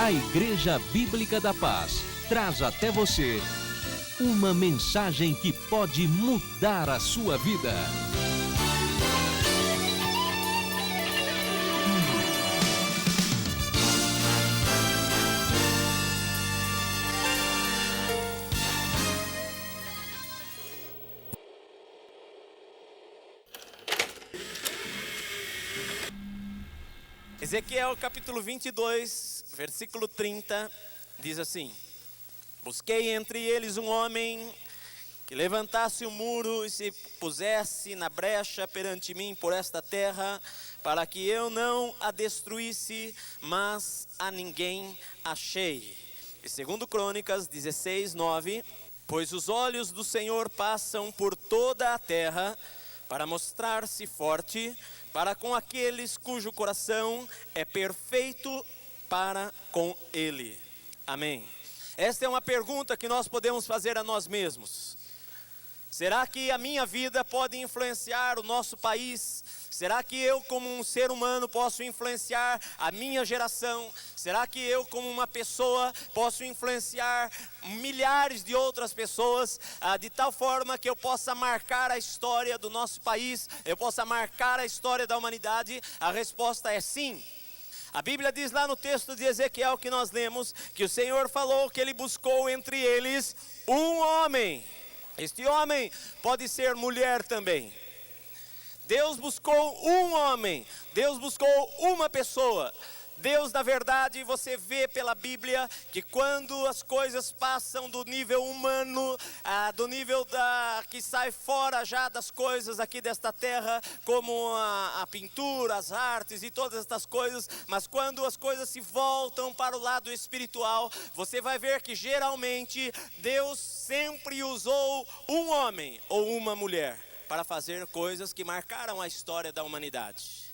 A Igreja Bíblica da Paz traz até você uma mensagem que pode mudar a sua vida. Ezequiel capítulo 22, versículo 30, diz assim: busquei entre eles um homem que levantasse o muro e se pusesse na brecha perante mim por esta terra, para que eu não a destruísse, mas a ninguém achei. E segundo Crônicas 16, 9, pois os olhos do Senhor passam por toda a terra, para mostrar-se forte para com aqueles cujo coração é perfeito para com Ele. Amém. Esta é uma pergunta que nós podemos fazer a nós mesmos. Será que a minha vida pode influenciar o nosso país? Será que eu, como um ser humano, posso influenciar a minha geração? Será que eu, como uma pessoa, posso influenciar milhares de outras pessoas, de tal forma que eu possa marcar a história do nosso país, eu possa marcar a história da humanidade? A resposta é sim. A Bíblia diz lá no texto de Ezequiel que nós lemos, que o Senhor falou que Ele buscou entre eles um homem. Este homem pode ser mulher também. Deus buscou um homem, Deus buscou uma pessoa. Deus, na verdade, você vê pela Bíblia que quando as coisas passam do nível humano, do nível que sai fora já das coisas aqui desta terra, como a pintura, as artes e todas estas coisas, mas quando as coisas se voltam para o lado espiritual, você vai ver que geralmente Deus sempre usou um homem ou uma mulher para fazer coisas que marcaram a história da humanidade.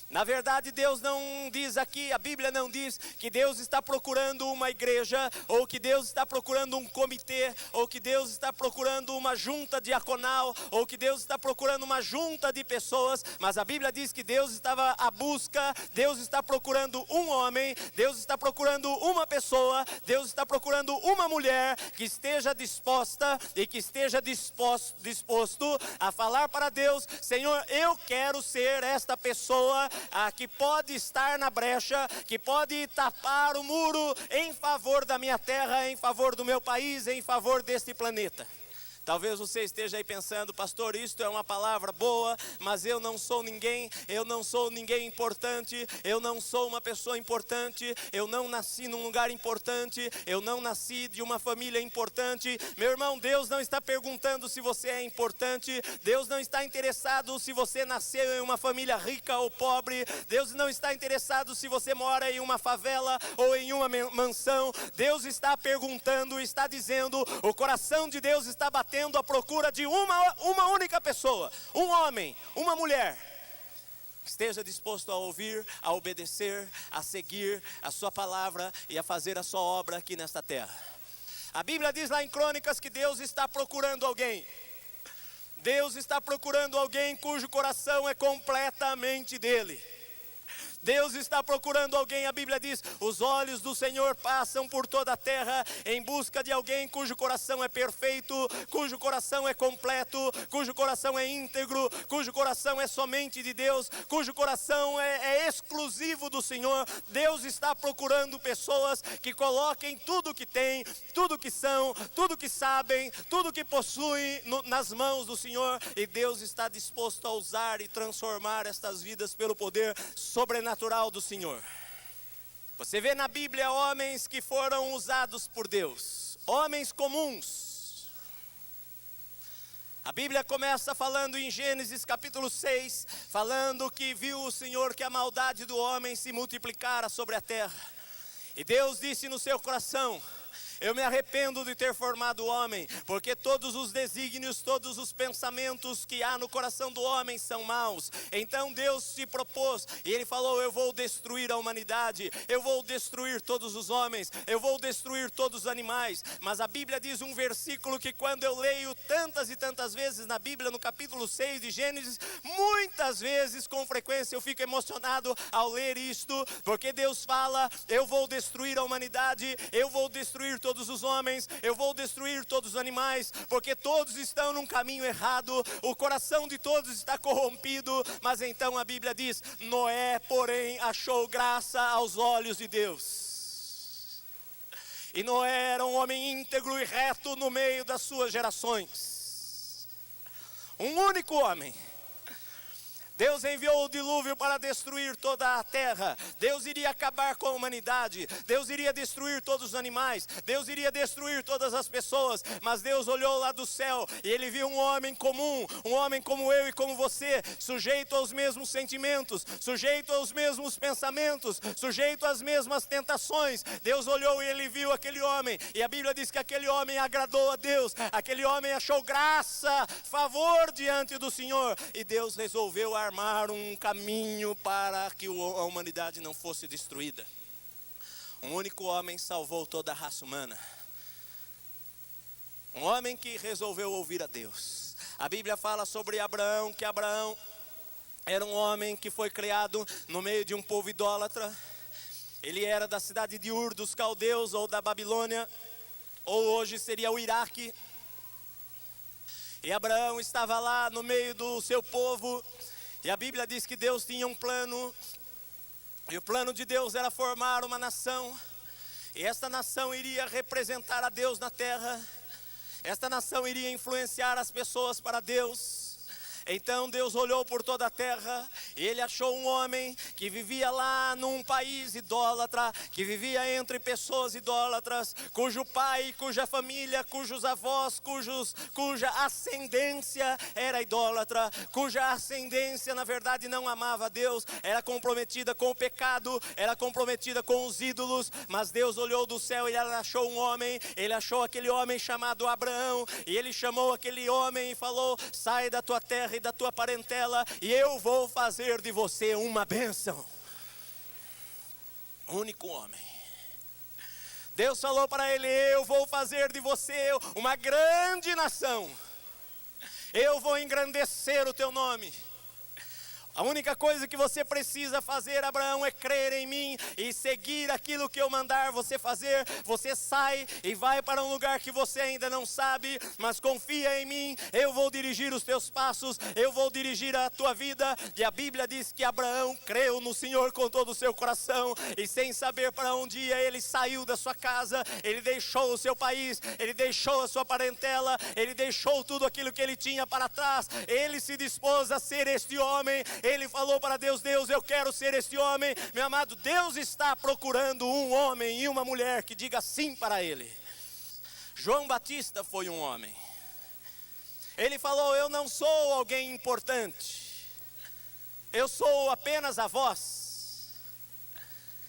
Na verdade, Deus não diz aqui, a Bíblia não diz que Deus está procurando uma igreja, ou que Deus está procurando um comitê, ou que Deus está procurando uma junta diaconal, ou que Deus está procurando uma junta de pessoas, mas a Bíblia diz que Deus estava à busca, Deus está procurando um homem, Deus está procurando uma pessoa, Deus está procurando uma mulher que esteja disposta e que esteja disposto a falar para Deus: Senhor, eu quero ser esta pessoa que pode estar na brecha, que pode tapar o muro em favor da minha terra, em favor do meu país, em favor deste planeta. Talvez você esteja aí pensando: pastor, isto é uma palavra boa, mas eu não sou ninguém importante, eu não sou uma pessoa importante, eu não nasci num lugar importante, eu não nasci de uma família importante. Meu irmão, Deus não está perguntando se você é importante, Deus não está interessado se você nasceu em uma família rica ou pobre, Deus não está interessado se você mora em uma favela ou em uma mansão. Deus está perguntando, está dizendo, o coração de Deus está batendo à procura de uma única pessoa, um homem, uma mulher, que esteja disposto a ouvir, a obedecer, a seguir a sua palavra e a fazer a sua obra aqui nesta terra. A Bíblia diz lá em Crônicas que Deus está procurando alguém. Deus está procurando alguém cujo coração é completamente dele. Deus está procurando alguém, a Bíblia diz: os olhos do Senhor passam por toda a terra em busca de alguém cujo coração é perfeito, cujo coração é completo, cujo coração é íntegro, cujo coração é somente de Deus, cujo coração é exclusivo do Senhor. Deus está procurando pessoas que coloquem tudo que têm, tudo que são, tudo que sabem, tudo que possuem nas mãos do Senhor, e Deus está disposto a usar e transformar estas vidas pelo poder sobrenatural do Senhor. Você vê na Bíblia homens que foram usados por Deus, homens comuns. A Bíblia começa falando em Gênesis capítulo 6, falando que viu o Senhor que a maldade do homem se multiplicara sobre a terra. E Deus disse no seu coração: Eu me arrependo de ter formado o homem, porque todos os desígnios, todos os pensamentos que há no coração do homem são maus. Então Deus se propôs e Ele falou: eu vou destruir a humanidade, eu vou destruir todos os homens, eu vou destruir todos os animais. Mas a Bíblia diz um versículo que quando eu leio tantas e tantas vezes na Bíblia, no capítulo 6 de Gênesis, muitas vezes com frequência eu fico emocionado ao ler isto, porque Deus fala: eu vou destruir a humanidade, eu vou destruir todos os homens, eu vou destruir todos os animais, porque todos estão num caminho errado, o coração de todos está corrompido. Mas então a Bíblia diz: Noé, porém, achou graça aos olhos de Deus. E Noé era um homem íntegro e reto no meio das suas gerações. Um único homem. Deus enviou o dilúvio para destruir toda a terra. Deus iria acabar com a humanidade. Deus iria destruir todos os animais. Deus iria destruir todas as pessoas. Mas Deus olhou lá do céu e Ele viu um homem comum, um homem como eu e como você, sujeito aos mesmos sentimentos, sujeito aos mesmos pensamentos, sujeito às mesmas tentações. Deus olhou e Ele viu aquele homem, e a Bíblia diz que aquele homem agradou a Deus. Aquele homem achou graça, favor diante do Senhor, e Deus resolveu armar um caminho para que a humanidade não fosse destruída. Um único homem salvou toda a raça humana. Um homem que resolveu ouvir a Deus. A Bíblia fala sobre Abraão, que Abraão era um homem que foi criado no meio de um povo idólatra. Ele era da cidade de Ur dos Caldeus, ou da Babilônia, ou hoje seria o Iraque. E Abraão estava lá no meio do seu povo. E a Bíblia diz que Deus tinha um plano, e o plano de Deus era formar uma nação, e esta nação iria representar a Deus na terra, esta nação iria influenciar as pessoas para Deus. Então Deus olhou por toda a terra e Ele achou um homem que vivia lá num país idólatra, que vivia entre pessoas idólatras, cujo pai, cuja família, cujos avós, cuja ascendência era idólatra, cuja ascendência na verdade não amava a Deus, era comprometida com o pecado, era comprometida com os ídolos. Mas Deus olhou do céu e Ele achou um homem, Ele achou aquele homem chamado Abraão, e Ele chamou aquele homem e falou: sai da tua terra e da tua parentela, e eu vou fazer de você uma bênção. Único homem. Deus falou para ele: eu vou fazer de você uma grande nação, eu vou engrandecer o teu nome. A única coisa que você precisa fazer, Abraão, é crer em mim e seguir aquilo que eu mandar você fazer. Você sai e vai para um lugar que você ainda não sabe, mas confia em mim, eu vou dirigir os teus passos, eu vou dirigir a tua vida. E a Bíblia diz que Abraão creu no Senhor com todo o seu coração, e sem saber para onde ia, ele saiu da sua casa, ele deixou o seu país, ele deixou a sua parentela, ele deixou tudo aquilo que ele tinha para trás. Ele se dispôs a ser este homem. Ele falou para Deus: Deus, eu quero ser este homem. Meu amado, Deus está procurando um homem e uma mulher que diga sim para Ele. João Batista foi um homem. Ele falou: eu não sou alguém importante, eu sou apenas a voz.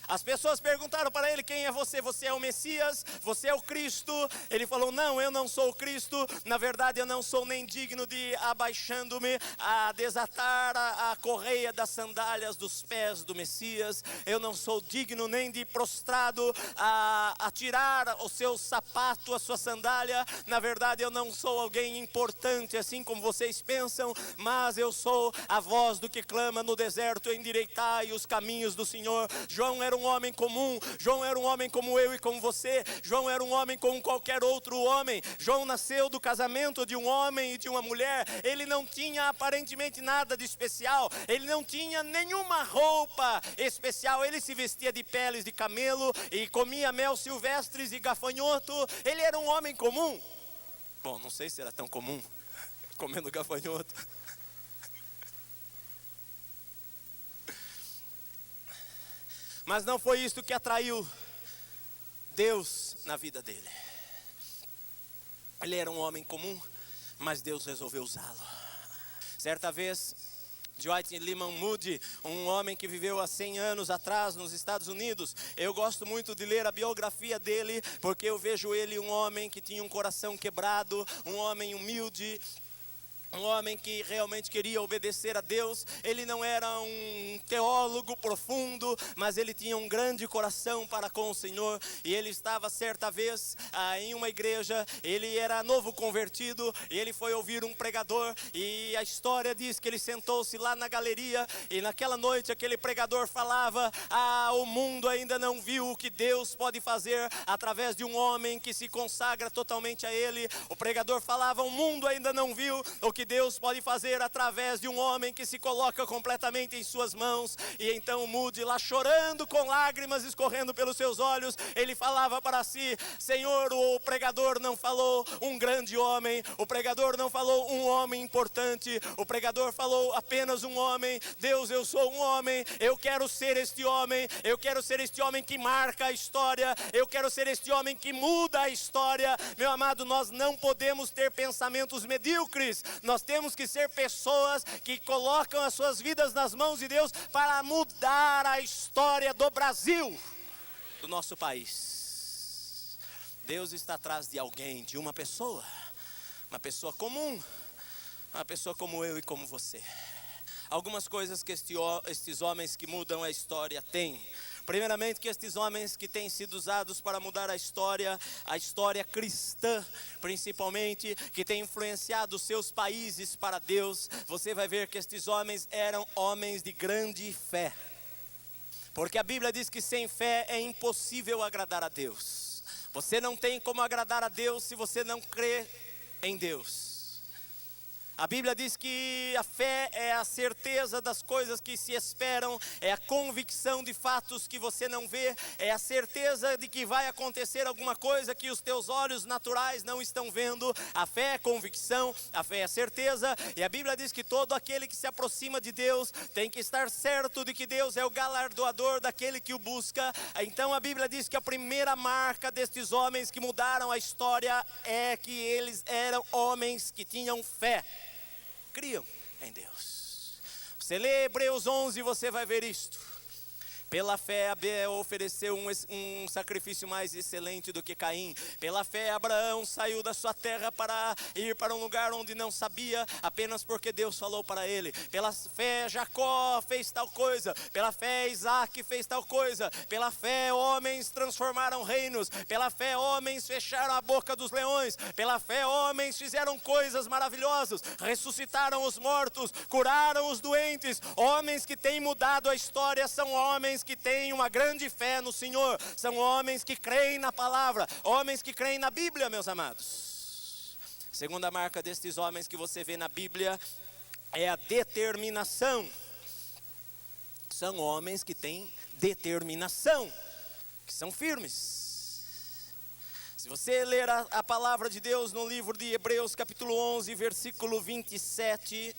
As pessoas perguntaram para ele: quem é você? Você é o Messias? Você é o Cristo? Ele falou: não, eu não sou o Cristo. Na verdade eu não sou nem digno de, abaixando-me, a desatar a correia das sandálias dos pés do Messias. Eu não sou digno nem de, prostrado, a tirar o seu sapato, a sua sandália. Na verdade eu não sou alguém importante assim como vocês pensam, mas eu sou a voz do que clama no deserto: endireitai os caminhos do Senhor. João era um homem comum. João era um homem como eu e como você. João era um homem como qualquer outro homem. João nasceu do casamento de um homem e de uma mulher. Ele não tinha aparentemente nada de especial. Ele não tinha nenhuma roupa especial. Ele se vestia de peles de camelo e comia mel silvestres e gafanhoto. Ele era um homem comum. Bom, não sei se era tão comum comendo gafanhoto. Mas não foi isso que atraiu Deus na vida dele. Ele era um homem comum, mas Deus resolveu usá-lo. Certa vez, Dwight Lyman Moody, um homem que viveu há 100 anos atrás nos Estados Unidos. Eu gosto muito de ler a biografia dele, porque eu vejo ele um homem que tinha um coração quebrado, um homem humilde, um homem que realmente queria obedecer a Deus. Ele não era um teólogo profundo, mas ele tinha um grande coração para com o Senhor. E ele estava certa vez em uma igreja, ele era novo convertido, e ele foi ouvir um pregador, e a história diz que ele sentou-se lá na galeria, e naquela noite aquele pregador falava: o mundo ainda não viu o que Deus pode fazer através de um homem que se consagra totalmente a Ele. O pregador falava: o mundo ainda não viu o que Deus pode fazer através de um homem que se coloca completamente em suas mãos. E então Moody, lá chorando, com lágrimas escorrendo pelos seus olhos, ele falava para si: Senhor, o pregador não falou um grande homem, o pregador não falou um homem importante, o pregador falou apenas um homem. Deus, eu sou um homem, eu quero ser este homem, eu quero ser este homem que marca a história, eu quero ser este homem que muda a história. Meu amado, nós não podemos ter pensamentos medíocres, nós temos que ser pessoas que colocam as suas vidas nas mãos de Deus para mudar a história do Brasil, do nosso país. Deus está atrás de alguém, de uma pessoa comum, uma pessoa como eu e como você. Algumas coisas que estes homens que mudam a história têm. Primeiramente, que estes homens que têm sido usados para mudar a história cristã, principalmente, que tem influenciado os seus países para Deus, você vai ver que estes homens eram homens de grande fé. Porque a Bíblia diz que sem fé é impossível agradar a Deus. Você não tem como agradar a Deus se você não crê em Deus. A Bíblia diz que a fé é a certeza das coisas que se esperam, é a convicção de fatos que você não vê, é a certeza de que vai acontecer alguma coisa que os teus olhos naturais não estão vendo. A fé é convicção, a fé é certeza, e a Bíblia diz que todo aquele que se aproxima de Deus tem que estar certo de que Deus é o galardoador daquele que o busca. Então a Bíblia diz que a primeira marca destes homens que mudaram a história é que eles eram homens que tinham fé. Criam em Deus. Você lê Hebreus 11 e você vai ver isto. Pela fé Abel ofereceu um sacrifício mais excelente do que Caim. Pela fé Abraão saiu da sua terra para ir para um lugar onde não sabia, apenas porque Deus falou para ele. Pela fé Jacó fez tal coisa. Pela fé Isaac fez tal coisa. Pela fé homens transformaram reinos. Pela fé homens fecharam a boca dos leões. Pela fé homens fizeram coisas maravilhosas, ressuscitaram os mortos, curaram os doentes. Homens que têm mudado a história são homens que têm uma grande fé no Senhor, são homens que creem na palavra, homens que creem na Bíblia, meus amados. Segunda marca destes homens que você vê na Bíblia é a determinação. São homens que têm determinação, que são firmes. Se você ler a palavra de Deus no livro de Hebreus capítulo 11, versículo 27,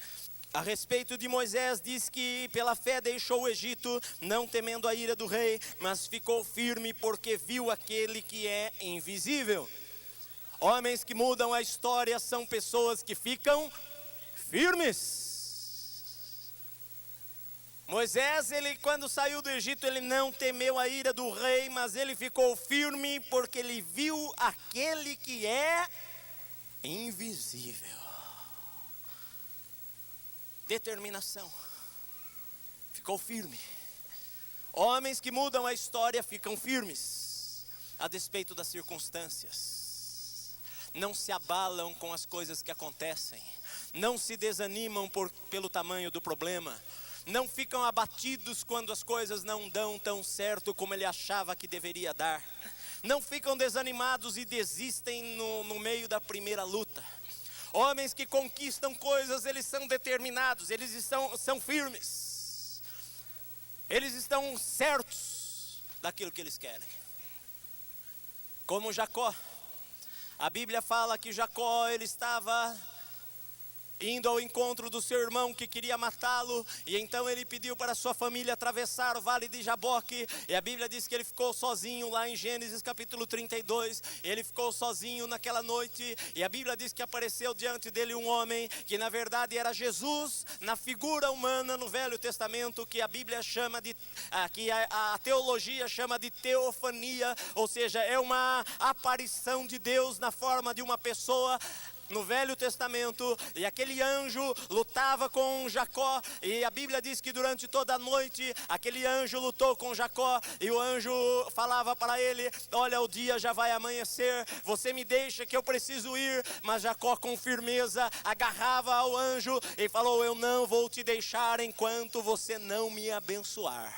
a respeito de Moisés, diz que pela fé deixou o Egito, não temendo a ira do rei, mas ficou firme porque viu aquele que é invisível. Homens que mudam a história são pessoas que ficam firmes. Moisés, ele quando saiu do Egito, ele não temeu a ira do rei, mas ele ficou firme porque ele viu aquele que é invisível. Determinação. Ficou firme. Homens que mudam a história ficam firmes a despeito das circunstâncias. Não se abalam com as coisas que acontecem. Não se desanimam pelo tamanho do problema. Não ficam abatidos quando as coisas não dão tão certo como ele achava que deveria dar. Não ficam desanimados e desistem no meio da primeira luta. Homens que conquistam coisas, eles são determinados, eles são firmes. Eles estão certos daquilo que eles querem. Como Jacó. A Bíblia fala que Jacó, ele estava indo ao encontro do seu irmão que queria matá-lo, e então ele pediu para sua família atravessar o vale de Jaboque, e a Bíblia diz que ele ficou sozinho lá em Gênesis capítulo 32, ele ficou sozinho naquela noite, e a Bíblia diz que apareceu diante dele um homem, que na verdade era Jesus, na figura humana no Velho Testamento, que a Bíblia chama de, que a teologia chama de teofania, ou seja, é uma aparição de Deus na forma de uma pessoa, no Velho Testamento, e aquele anjo lutava com Jacó, e a Bíblia diz que durante toda a noite, aquele anjo lutou com Jacó, e o anjo falava para ele: olha, o dia já vai amanhecer, você me deixa que eu preciso ir, mas Jacó com firmeza agarrava ao anjo, e falou: eu não vou te deixar enquanto você não me abençoar.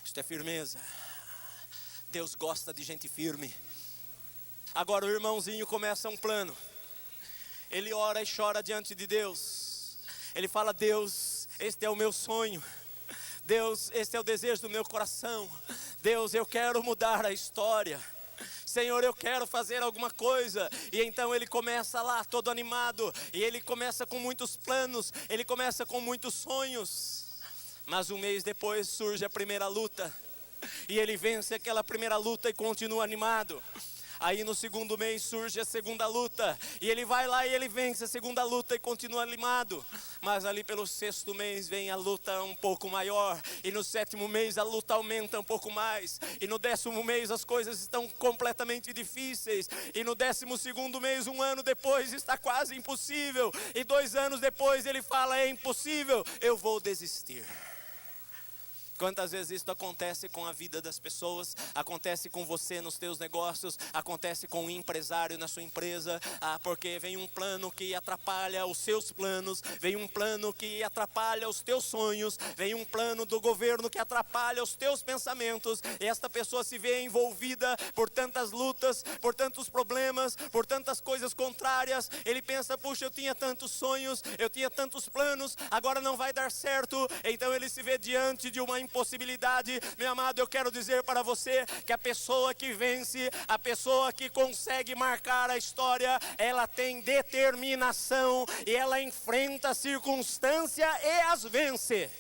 Isto é firmeza. Deus gosta de gente firme. Agora o irmãozinho começa um plano. Ele ora e chora diante de Deus. Ele fala: Deus, este é o meu sonho. Deus, este é o desejo do meu coração. Deus, eu quero mudar a história. Senhor, eu quero fazer alguma coisa. E então ele começa lá todo animado. E ele começa com muitos planos. Ele começa com muitos sonhos. Mas um mês depois surge a primeira luta. E ele vence aquela primeira luta e continua animado. Aí no segundo mês surge a segunda luta, e ele vai lá e ele vence a segunda luta e continua animado. Mas ali pelo sexto mês vem a luta um pouco maior, e no sétimo mês a luta aumenta um pouco mais, e no 10º mês as coisas estão completamente difíceis, e no 12º mês, um ano depois, está quase impossível, e 2 anos depois ele fala: é impossível, eu vou desistir. Quantas vezes isso acontece com a vida das pessoas, acontece com você nos teus negócios, acontece com um empresário na sua empresa, porque vem um plano que atrapalha os seus planos, vem um plano que atrapalha os teus sonhos, vem um plano do governo que atrapalha os teus pensamentos, e esta pessoa se vê envolvida por tantas lutas, por tantos problemas, por tantas coisas contrárias. Ele pensa: puxa, eu tinha tantos sonhos, eu tinha tantos planos, agora não vai dar certo. Então ele se vê diante de uma impossibilidade. Meu amado, eu quero dizer para você que a pessoa que vence, a pessoa que consegue marcar a história, ela tem determinação e ela enfrenta a circunstância e as vence.